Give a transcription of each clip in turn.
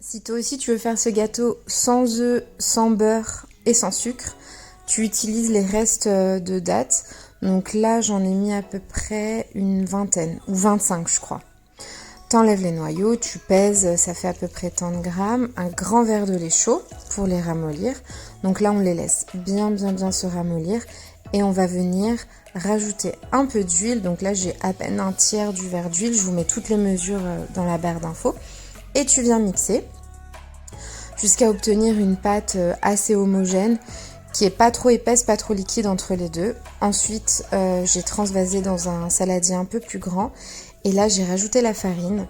Si toi aussi tu veux faire ce gâteau sans œufs, sans beurre et sans sucre, tu utilises les restes de dattes. Donc là, j'en ai mis à peu près une vingtaine, ou 25 je crois. T'enlèves les noyaux, tu pèses, ça fait à peu près tant de grammes. Un grand verre de lait chaud pour les ramollir. Donc là, on les laisse bien se ramollir. Et on va venir rajouter un peu d'huile. Donc là, j'ai à peine un tiers du verre d'huile. Je vous mets toutes les mesures dans la barre d'infos. Et tu viens mixer jusqu'à obtenir une pâte assez homogène qui est pas trop épaisse, pas trop liquide entre les deux. Ensuite, j'ai transvasé dans un saladier un peu plus grand et là j'ai rajouté la farine.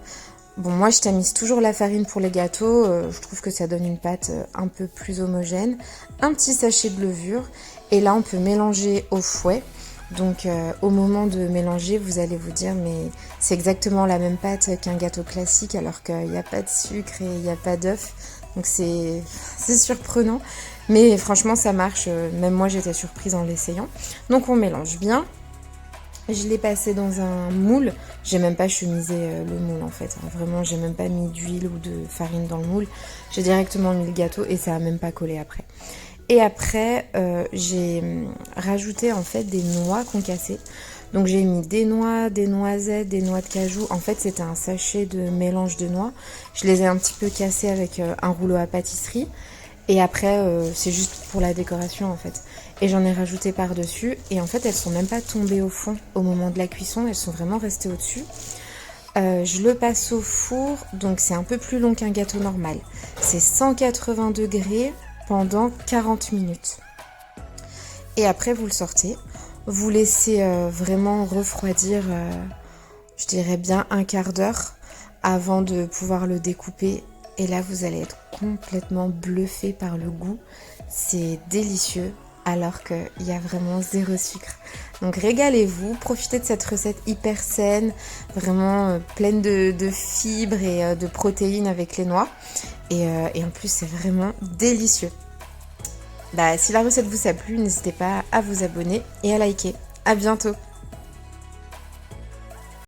Bon, moi je tamise toujours la farine pour les gâteaux, je trouve que ça donne une pâte un peu plus homogène. Un petit sachet de levure et là on peut mélanger au fouet. Donc au moment de mélanger, vous allez vous dire mais c'est exactement la même pâte qu'un gâteau classique alors qu'il n'y a pas de sucre et il n'y a pas d'œuf. Donc c'est surprenant, mais franchement ça marche, même moi j'étais surprise en l'essayant. Donc on mélange bien, je l'ai passé dans un moule, j'ai même pas chemisé le moule en fait, vraiment j'ai même pas mis d'huile ou de farine dans le moule, j'ai directement mis le gâteau et ça a même pas collé après. Et après, j'ai rajouté en fait des noix concassées. Donc j'ai mis des noix, des noisettes, des noix de cajou. En fait, c'était un sachet de mélange de noix. Je les ai un petit peu cassées avec un rouleau à pâtisserie. Et après, c'est juste pour la décoration en fait. Et j'en ai rajouté par-dessus. Et en fait, elles sont même pas tombées au fond au moment de la cuisson. Elles sont vraiment restées au-dessus. Je le passe au four. Donc c'est un peu plus long qu'un gâteau normal. C'est 180 degrés pendant 40 minutes. Et après, vous le sortez. Vous laissez vraiment refroidir, je dirais bien un quart d'heure avant de pouvoir le découper. Et là, vous allez être complètement bluffé par le goût. C'est délicieux alors qu'il y a vraiment zéro sucre. Donc régalez-vous, profitez de cette recette hyper saine, vraiment pleine de fibres et de protéines avec les noix. Et en plus, c'est vraiment délicieux. Si la recette vous a plu, n'hésitez pas à vous abonner et à liker. À bientôt!